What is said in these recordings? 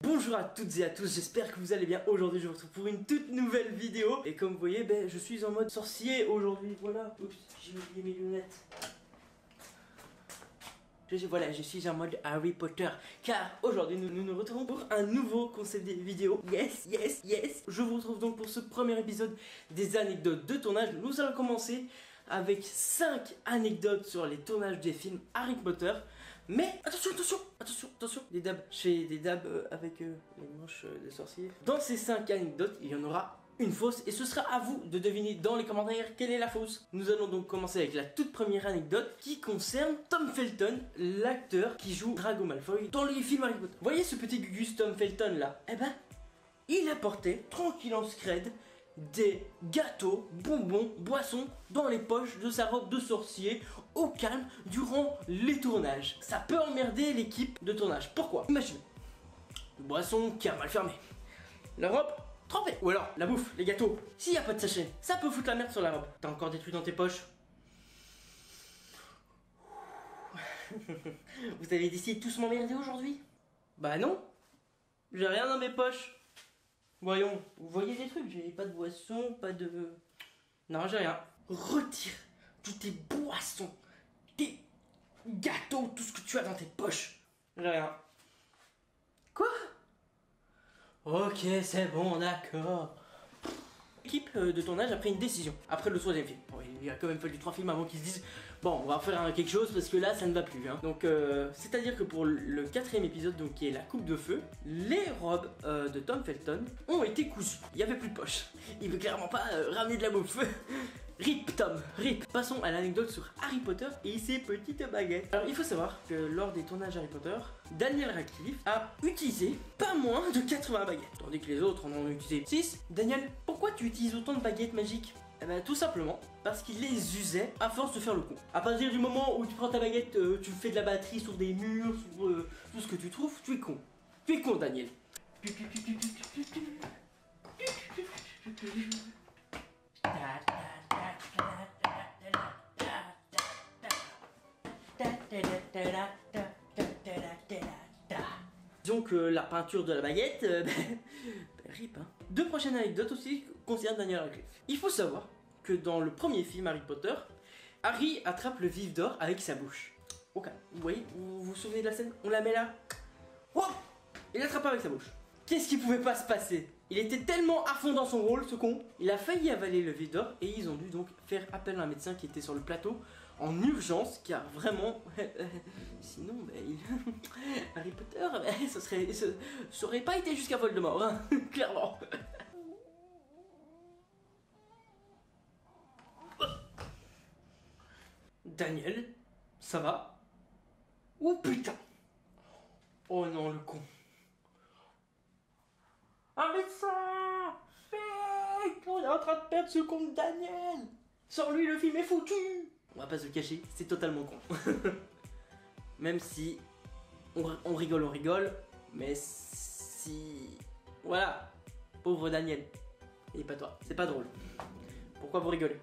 Bonjour à toutes et à tous, j'espère que vous allez bien. Aujourd'hui je vous retrouve pour une toute nouvelle vidéo. Et comme vous voyez, je suis en mode sorcier aujourd'hui, voilà. Oups, j'ai oublié mes lunettes. Voilà, je suis en mode Harry Potter. Car aujourd'hui nous nous retrouvons pour un nouveau concept de vidéo. Yes, yes, yes. Je vous retrouve donc pour ce premier épisode des anecdotes de tournage. Nous allons commencer avec 5 anecdotes sur les tournages des films Harry Potter. Mais attention, des dabs. Je fais des dabs avec les manches des sorciers. Dans ces 5 anecdotes, il y en aura une fausse et ce sera à vous de deviner dans les commentaires quelle est la fausse. Nous allons donc commencer avec la toute première anecdote qui concerne Tom Felton, l'acteur qui joue Drago Malfoy dans les films Harry Potter. Vous voyez ce petit Gugus Tom Felton là? Eh ben, il apportait tranquille en scred des gâteaux, bonbons, boissons dans les poches de sa robe de sorcier au calme durant les tournages. Ça peut emmerder l'équipe de tournage. Pourquoi? Imaginez, une boisson qui a mal fermé, la robe trempée, ou alors la bouffe, les gâteaux. S'il n'y a pas de sachet, ça peut foutre la merde sur la robe. T'as encore des trucs dans tes poches. Vous avez décidé de tous m'emmerder aujourd'hui? Bah non, j'ai rien dans mes poches. Voyons, vous voyez des trucs, j'ai pas de boisson, pas de... Non, j'ai rien. Retire toutes tes boissons, tes gâteaux, tout ce que tu as dans tes poches. J'ai rien. Quoi? Ok, c'est bon, d'accord. L'équipe de tournage a pris une décision après le 3e film. Bon, il a quand même fallu 3 films avant qu'ils se disent bon, on va faire quelque chose parce que là ça ne va plus. Hein. Donc c'est à dire que pour le 4e épisode, donc qui est la coupe de feu, les robes de Tom Felton ont été cousues. Il n'y avait plus de poche. Il veut clairement pas ramener de la bouffe. Rip Tom, rip. Passons à l'anecdote sur Harry Potter et ses petites baguettes. Alors il faut savoir que lors des tournages Harry Potter, Daniel Radcliffe a utilisé pas moins de 80 baguettes, tandis que les autres en ont utilisé 6. Daniel, pourquoi tu utilises autant de baguettes magiques? Eh ben tout simplement parce qu'il les usait à force de faire le con. À partir du moment où tu prends ta baguette, tu fais de la batterie sur des murs, sur tout ce que tu trouves, tu es con. Tu es con, Daniel. Disons que la peinture de la baguette, rip hein. Deux prochaines anecdotes aussi concernent Daniel Radcliffe. Il faut savoir que dans le premier film Harry Potter, Harry attrape le vif d'or avec sa bouche. Ok, vous voyez, vous vous souvenez de la scène? On la met là. Hop, il l'attrape avec sa bouche. Qu'est-ce qui pouvait pas se passer? Il était tellement à fond dans son rôle, ce con. Il a failli avaler le vif d'or et ils ont dû donc faire appel à un médecin qui était sur le plateau en urgence, car vraiment, sinon, Harry Potter, ça aurait pas été jusqu'à Voldemort, hein, clairement. Daniel, ça va? Oh putain! Oh non, le con. Un médecin! Fake! On est en train de perdre ce con de Daniel! Sans lui, le film est foutu! On va pas se le cacher, c'est totalement con. Même si on rigole, mais si... Voilà, pauvre Daniel. Et pas toi, c'est pas drôle. Pourquoi vous rigolez?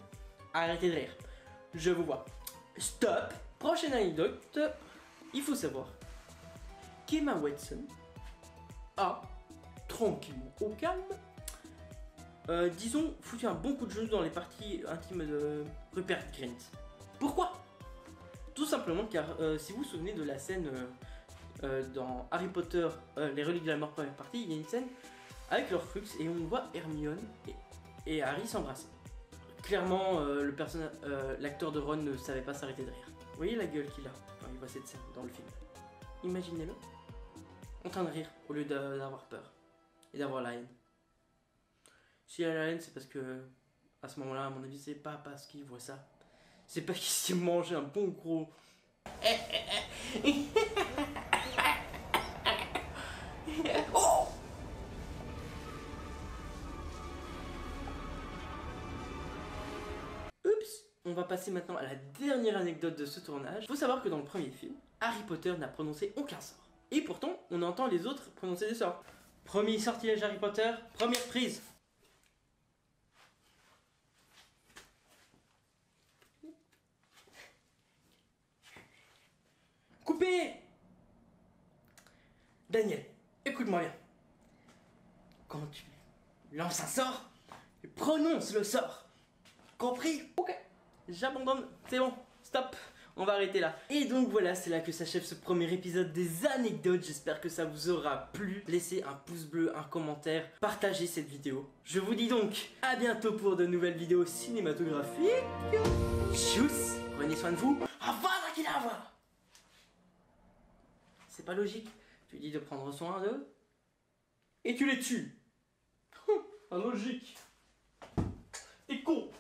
Arrêtez de rire. Je vous vois. Stop! Prochaine anecdote. Il faut savoir qu'Emma Watson a, tranquillement, au calme, disons, foutu un bon coup de genou dans les parties intimes de Rupert Grint. Pourquoi? Tout simplement car si vous vous souvenez de la scène dans Harry Potter, les reliques de la mort première partie, il y a une scène avec leur flux et on voit Hermione et Harry s'embrasser. Clairement, l'acteur de Ron ne savait pas s'arrêter de rire. Vous voyez la gueule qu'il a quand il voit cette scène dans le film? Imaginez-le, en train de rire au lieu d'avoir peur et d'avoir la haine. Si il a la haine, c'est parce que à ce moment-là, à mon avis, c'est pas parce qu'il voit ça. C'est pas qu'il s'est mangé un bon gros. Oh! Oups! On va passer maintenant à la dernière anecdote de ce tournage. Faut savoir que dans le premier film, Harry Potter n'a prononcé aucun sort. Et pourtant, on entend les autres prononcer des sorts. Premier sortilège Harry Potter, première prise. Coupé! Daniel, écoute-moi bien. quand tu lances un sort, tu prononces le sort. Compris? Ok, j'abandonne, c'est bon, stop. On va arrêter là. Et donc voilà, c'est là que s'achève ce premier épisode des anecdotes. J'espère que ça vous aura plu. Laissez un pouce bleu, un commentaire, partagez cette vidéo. Je vous dis donc à bientôt pour de nouvelles vidéos cinématographiques. Tchuss. Prenez soin de vous. Au revoir, Akinawa. C'est pas logique. Tu dis de prendre soin d'eux et tu les tues. Pas logique. T'es con.